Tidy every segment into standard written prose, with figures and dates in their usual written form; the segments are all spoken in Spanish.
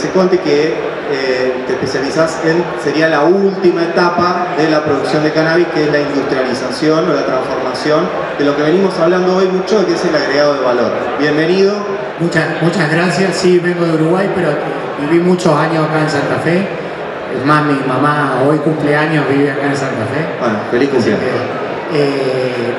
dice Conti que te especializás en, sería la última etapa de la producción de cannabis, que es la industrialización o la transformación de lo que venimos hablando hoy mucho, que es el agregado de valor. Bienvenido. Muchas gracias. Sí, vengo de Uruguay, pero viví muchos años acá en Santa Fe. Es más, mi mamá hoy cumpleaños, vive acá en Santa Fe. Bueno, feliz cumpleaños.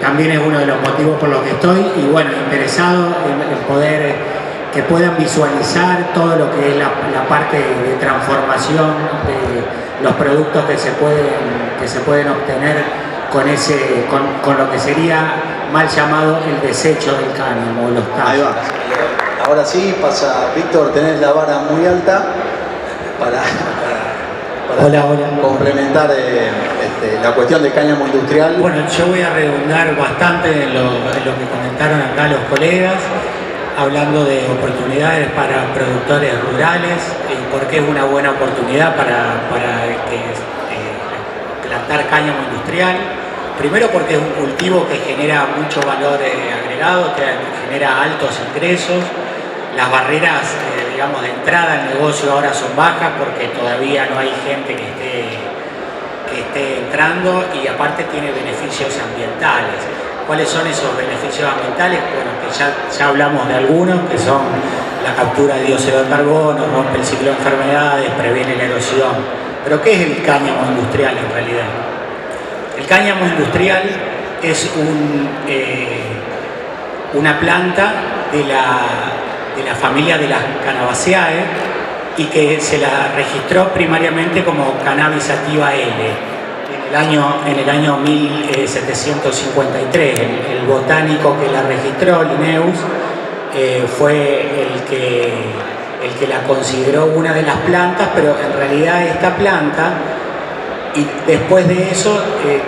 También es uno de los motivos por los que estoy, y bueno, interesado en poder que puedan visualizar todo lo que es la parte de transformación de los productos que se pueden obtener con lo que sería mal llamado el desecho del cáñamo, los tallos. Ahí va. Ahora sí, pasa Víctor, tenés la vara muy alta para Hola. complementar la cuestión del cáñamo industrial. Bueno, yo voy a redundar bastante en lo que comentaron acá los colegas, hablando de oportunidades para productores rurales y por qué es una buena oportunidad para plantar cáñamo industrial. Primero porque es un cultivo que genera mucho valor agregado, que genera altos ingresos. Las barreras, digamos, de entrada al negocio ahora son bajas porque todavía no hay gente que esté entrando, y aparte tiene beneficios ambientales. ¿Cuáles son esos beneficios ambientales? Bueno, que ya hablamos de algunos, que son la captura de dióxido de carbono, rompe el ciclo de enfermedades, previene la erosión. Pero ¿qué es el cáñamo industrial en realidad? El cáñamo industrial es una planta de la familia de las Cannabaceae, y que se la registró primariamente como Cannabis sativa L. En el año 1753, el botánico que la registró, Linnaeus, fue el que la consideró una de las plantas, pero en realidad esta planta, y después de eso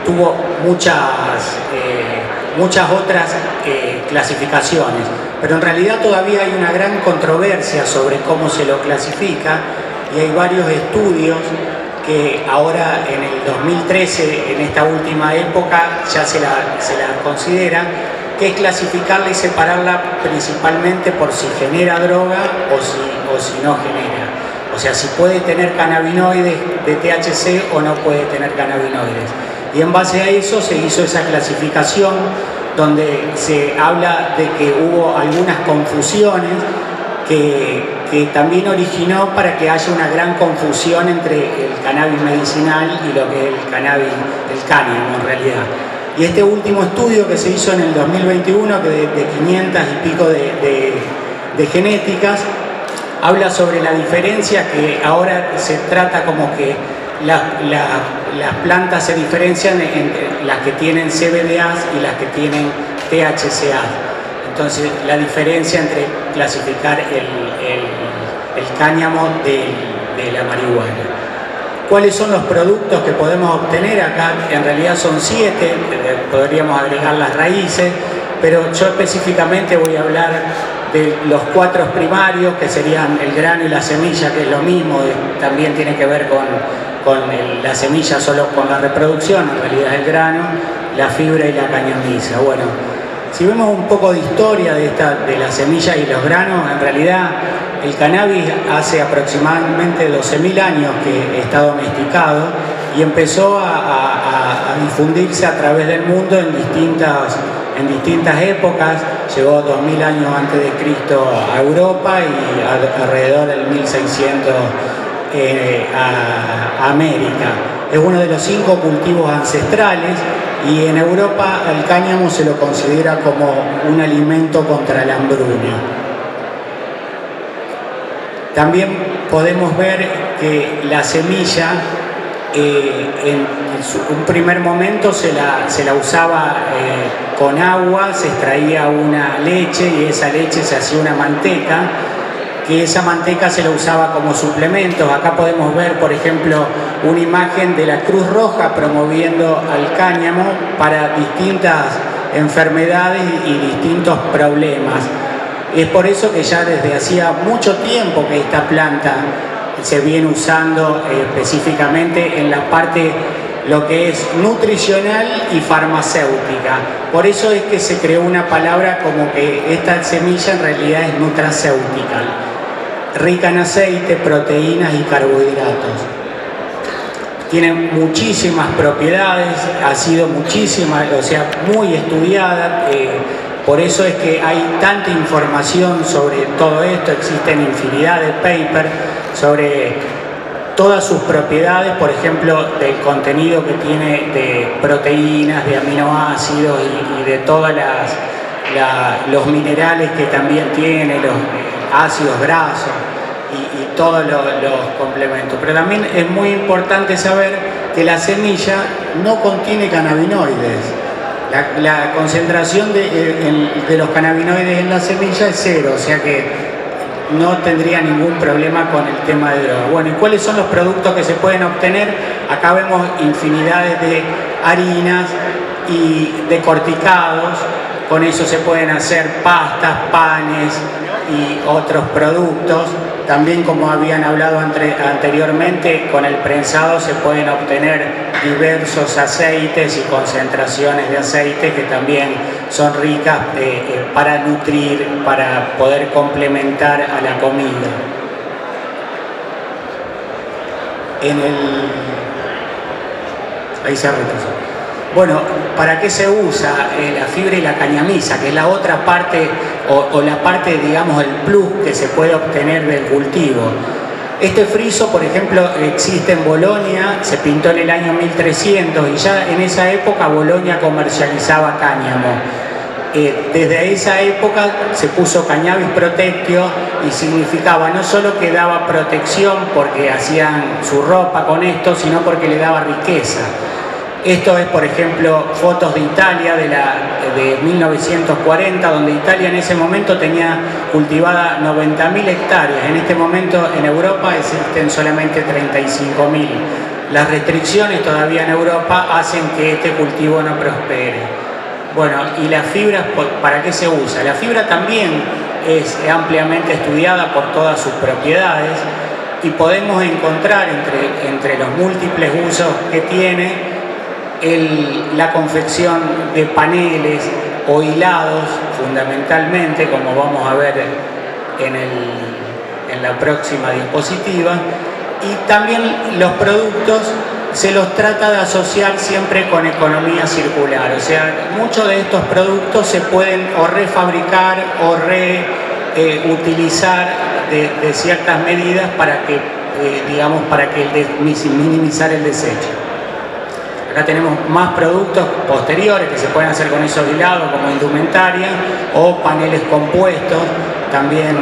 tuvo muchas otras clasificaciones, pero en realidad todavía hay una gran controversia sobre cómo se lo clasifica, y hay varios estudios que ahora en el 2013, en esta última época, ya se la considera, que es clasificarla y separarla principalmente por si genera droga o si no genera. O sea, si puede tener cannabinoides de THC o no puede tener cannabinoides. Y en base a eso se hizo esa clasificación, donde se habla de que hubo algunas confusiones que también originó para que haya una gran confusión entre el cannabis medicinal y lo que es el cáñamo en realidad. Y este último estudio que se hizo en el 2021, que de 500 y pico de genéticas, habla sobre la diferencia, que ahora se trata como que las plantas se diferencian entre las que tienen CBDAs y las que tienen THCA. Entonces, la diferencia entre clasificar el cáñamo de la marihuana. ¿Cuáles son los productos que podemos obtener? Acá en realidad son 7, podríamos agregar las raíces, pero yo específicamente voy a hablar de los 4 primarios, que serían el grano y la semilla, que es lo mismo, también tiene que ver con la semilla solo con la reproducción, en realidad es el grano, la fibra y la cañamisa. Bueno, si vemos un poco de historia de la semilla y los granos, en realidad el cannabis hace aproximadamente 12.000 años que está domesticado y empezó a difundirse a través del mundo en distintas épocas. Llegó 2000 años antes de Cristo a Europa y alrededor del 1600 a América. Es uno de los 5 cultivos ancestrales, y en Europa el cáñamo se lo considera como un alimento contra la hambruna. También podemos ver que la semilla en un primer momento se la usaba con agua, se extraía una leche y esa leche se hacía una manteca, que esa manteca se la usaba como suplementos. Acá podemos ver, por ejemplo, una imagen de la Cruz Roja promoviendo al cáñamo para distintas enfermedades y distintos problemas. Es por eso que ya desde hacía mucho tiempo que esta planta se viene usando específicamente en la parte lo que es nutricional y farmacéutica. Por eso es que se creó una palabra como que esta semilla en realidad es nutracéutica. rica en aceite, proteínas y carbohidratos. Tiene muchísimas propiedades, ha sido muy estudiada, por eso es que hay tanta información sobre todo esto, existen infinidad de papers sobre todas sus propiedades, por ejemplo, del contenido que tiene de proteínas, de aminoácidos y de todos los minerales que también tiene, los ácidos grasos y todos los complementos. Pero también es muy importante saber que la semilla no contiene cannabinoides. La concentración de los cannabinoides en la semilla es cero, o sea que no tendría ningún problema con el tema de droga. Bueno, ¿y cuáles son los productos que se pueden obtener? Acá vemos infinidades de harinas y de corticados. Con eso se pueden hacer pastas, panes y otros productos. También, como habían hablado anteriormente, con el prensado se pueden obtener diversos aceites y concentraciones de aceite que también son ricas para nutrir, para poder complementar a la comida. Ahí se retrasó. Bueno, ¿para qué se usa la fibra y la cañamisa? Que es la otra parte, o la parte, digamos, el plus que se puede obtener del cultivo. Este friso, por ejemplo, existe en Bolonia, se pintó en el año 1300 y ya en esa época Bolonia comercializaba cáñamo. Desde esa época se puso Cannabis Protectio y significaba no solo que daba protección porque hacían su ropa con esto, sino porque le daba riqueza. Esto es, por ejemplo, fotos de Italia de 1940, donde Italia en ese momento tenía cultivada 90.000 hectáreas. En este momento en Europa existen solamente 35.000. Las restricciones todavía en Europa hacen que este cultivo no prospere. Bueno, ¿y la fibra para qué se usa? La fibra también es ampliamente estudiada por todas sus propiedades y podemos encontrar entre los múltiples usos que tiene la confección de paneles o hilados, fundamentalmente, como vamos a ver en la próxima diapositiva, y también los productos se los trata de asociar siempre con economía circular, o sea, muchos de estos productos se pueden o refabricar o reutilizar de ciertas medidas para que, minimizar el desecho. Acá tenemos más productos posteriores que se pueden hacer con esos hilados, como indumentaria o paneles compuestos, también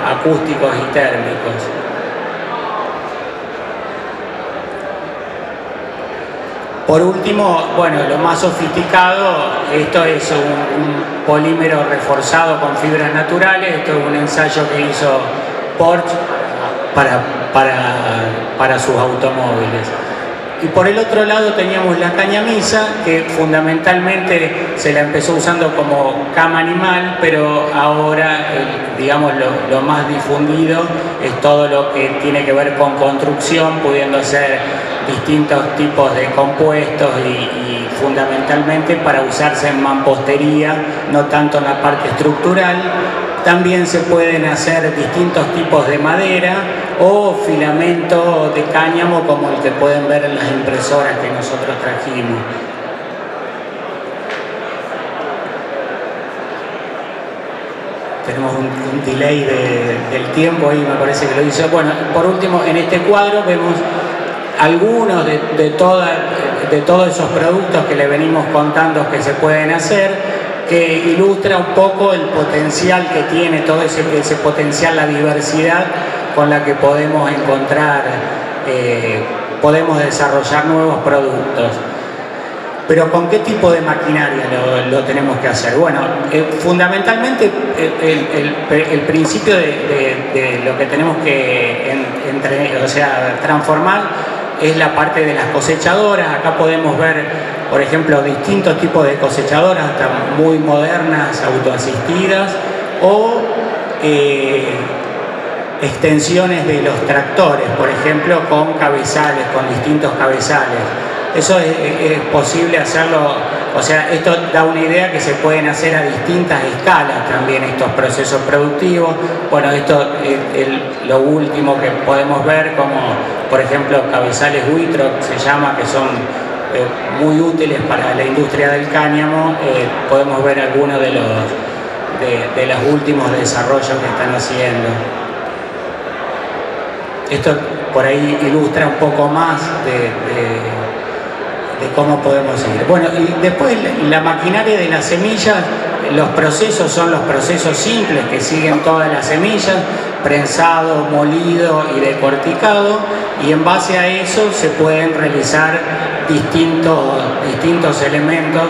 acústicos y térmicos. Por último, bueno, lo más sofisticado, esto es un polímero reforzado con fibras naturales. Esto es un ensayo que hizo Porsche para sus automóviles. Y por el otro lado teníamos la cañamisa, que fundamentalmente se la empezó usando como cama animal, pero ahora, digamos, lo más difundido es todo lo que tiene que ver con construcción, pudiendo ser distintos tipos de compuestos y fundamentalmente para usarse en mampostería, no tanto en la parte estructural. También se pueden hacer distintos tipos de madera o filamento de cáñamo, como el que pueden ver en las impresoras que nosotros trajimos. Tenemos un delay del tiempo ahí, me parece que lo hizo. Bueno, por último, en este cuadro vemos algunos de todos esos productos que le venimos contando que se pueden hacer, que ilustra un poco el potencial que tiene, todo ese potencial, la diversidad con la que podemos encontrar, podemos desarrollar nuevos productos. Pero ¿con qué tipo de maquinaria lo tenemos que hacer? Bueno, fundamentalmente el principio de lo que tenemos que transformar es la parte de las cosechadoras. Acá podemos ver, por ejemplo, distintos tipos de cosechadoras, hasta muy modernas, autoasistidas, o extensiones de los tractores, por ejemplo, con cabezales, con distintos cabezales. Eso es posible hacerlo, o sea, esto da una idea que se pueden hacer a distintas escalas también estos procesos productivos. Bueno, esto es lo último que podemos ver, como por ejemplo cabezales Wittrock se llama, que son muy útiles para la industria del cáñamo. Podemos ver algunos de los últimos desarrollos que están haciendo. Esto por ahí ilustra un poco más de cómo podemos ir. Bueno, y después la maquinaria de las semillas, los procesos son los procesos simples que siguen todas las semillas: prensado, molido y decorticado, y en base a eso se pueden realizar distintos elementos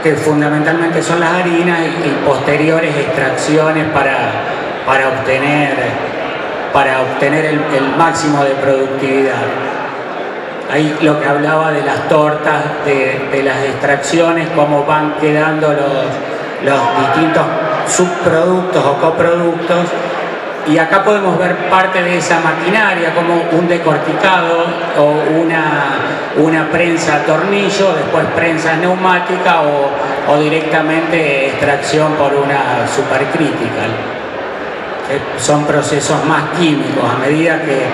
que fundamentalmente son las harinas y posteriores extracciones para obtener el máximo de productividad. Ahí lo que hablaba de las tortas, de las extracciones, cómo van quedando los distintos subproductos o coproductos. Y acá podemos ver parte de esa maquinaria, como un decorticado o una prensa a tornillo, después prensa neumática o directamente extracción por una supercritical. Son procesos más químicos. A medida que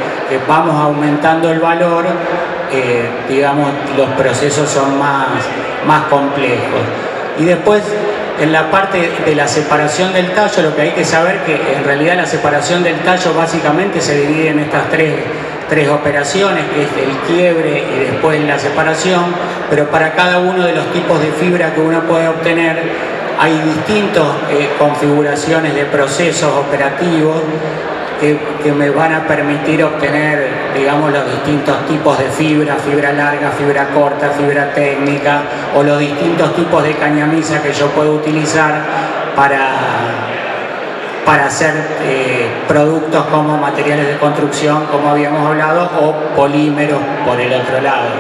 vamos aumentando el valor, digamos, los procesos son más complejos. Y después, en la parte de la separación del tallo, lo que hay que saber que en realidad la separación del tallo básicamente se divide en estas tres operaciones, que es el quiebre y después la separación, pero para cada uno de los tipos de fibra que uno puede obtener hay distintas configuraciones de procesos operativos que me van a permitir obtener, digamos, los distintos tipos de fibra larga, fibra corta, fibra técnica, o los distintos tipos de cañamisa que yo puedo utilizar para hacer productos como materiales de construcción, como habíamos hablado, o polímeros por el otro lado.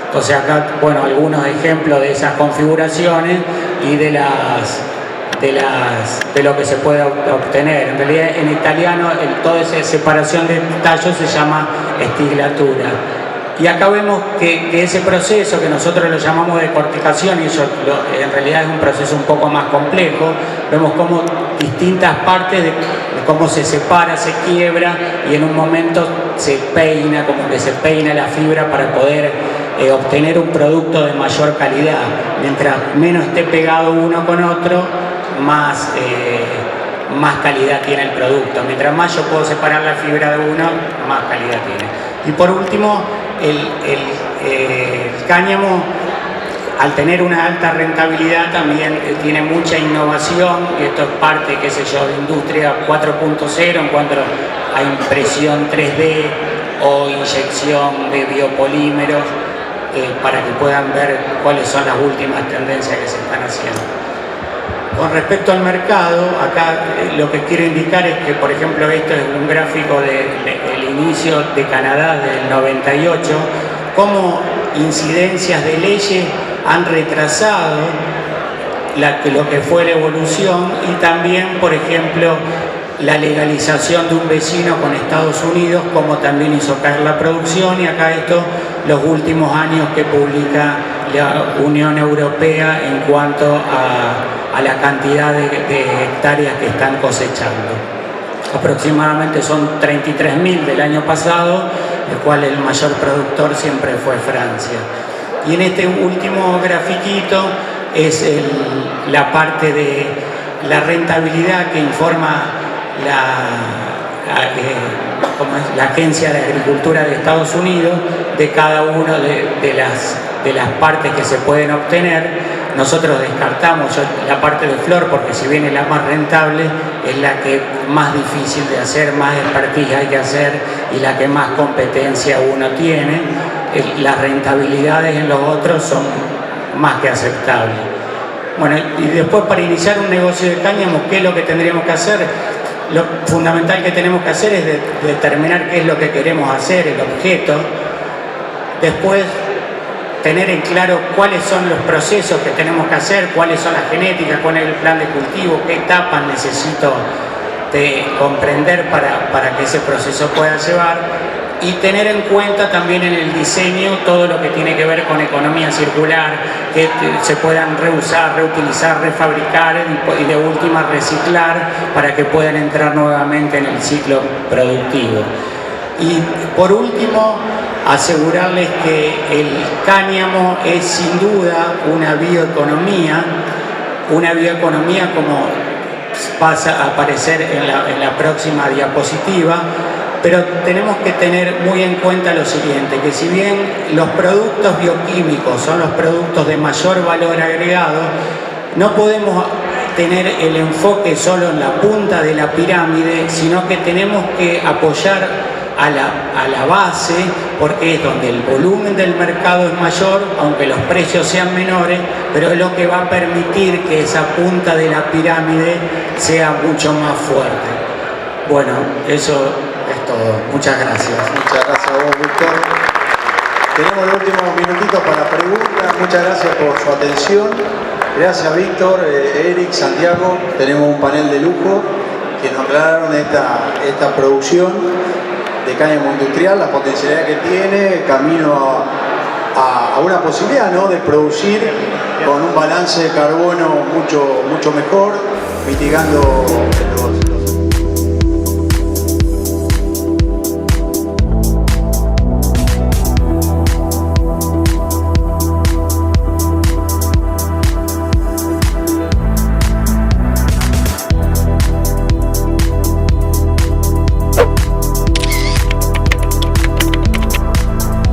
Entonces acá, bueno, algunos ejemplos de esas configuraciones y de lo que se puede obtener. En realidad, en italiano, toda esa separación de tallos se llama estilatura. Y acá vemos que ese proceso, que nosotros lo llamamos decorticación, y eso en realidad es un proceso un poco más complejo, vemos cómo distintas partes de cómo se separa, se quiebra, y en un momento se peina, como que se peina la fibra para poder obtener un producto de mayor calidad. Mientras menos esté pegado uno con otro, más calidad tiene el producto. Mientras más yo puedo separar la fibra de uno, más calidad tiene. Y por último, el cáñamo, al tener una alta rentabilidad, también tiene mucha innovación, y esto es parte, qué sé yo, de industria 4.0 en cuanto a impresión 3D o inyección de biopolímeros, para que puedan ver cuáles son las últimas tendencias que se están haciendo. Con respecto al mercado, acá lo que quiero indicar es que, por ejemplo, esto es un gráfico del inicio de Canadá del 98, cómo incidencias de leyes han retrasado lo que fue la evolución, y también, por ejemplo, la legalización de un vecino con Estados Unidos, como también hizo caer la producción. Y acá esto, los últimos años que publica la Unión Europea en cuanto a la cantidad de hectáreas que están cosechando. Aproximadamente son 33.000 del año pasado, el cual el mayor productor siempre fue Francia. Y en este último grafiquito es la parte de la rentabilidad que informa la Agencia de Agricultura de Estados Unidos de cada una de las partes que se pueden obtener. Nosotros descartamos la parte de flor, porque si bien es la más rentable, es la que más difícil de hacer, más expertise hay que hacer y la que más competencia uno tiene. Las rentabilidades en los otros son más que aceptables. Bueno, y después, para iniciar un negocio de cáñamo, ¿qué es lo que tendríamos que hacer? Lo fundamental que tenemos que hacer es determinar qué es lo que queremos hacer, el objeto. Después, tener en claro cuáles son los procesos que tenemos que hacer, cuáles son las genéticas, cuál es el plan de cultivo, qué etapas necesito de comprender para que ese proceso pueda llevar. y tener en cuenta también en el diseño todo lo que tiene que ver con economía circular, que se puedan reusar, reutilizar, refabricar y de última reciclar para que puedan entrar nuevamente en el ciclo productivo. Y por último, asegurarles que el cáñamo es sin duda una bioeconomía como pasa a aparecer en la próxima diapositiva, pero tenemos que tener muy en cuenta lo siguiente, que si bien los productos bioquímicos son los productos de mayor valor agregado, no podemos tener el enfoque solo en la punta de la pirámide, sino que tenemos que apoyar a la base, porque es donde el volumen del mercado es mayor, aunque los precios sean menores, pero es lo que va a permitir que esa punta de la pirámide sea mucho más fuerte. Bueno, eso es todo. Muchas gracias. Muchas gracias a vos, Víctor. Tenemos los últimos minutitos para preguntas. Muchas gracias por su atención. Gracias, Víctor, Eric, Santiago. Tenemos un panel de lujo que nos aclararon esta producción de cáñamo industrial, la potencialidad que tiene, camino a una posibilidad, ¿no?, de producir con un balance de carbono mucho mejor, mitigando los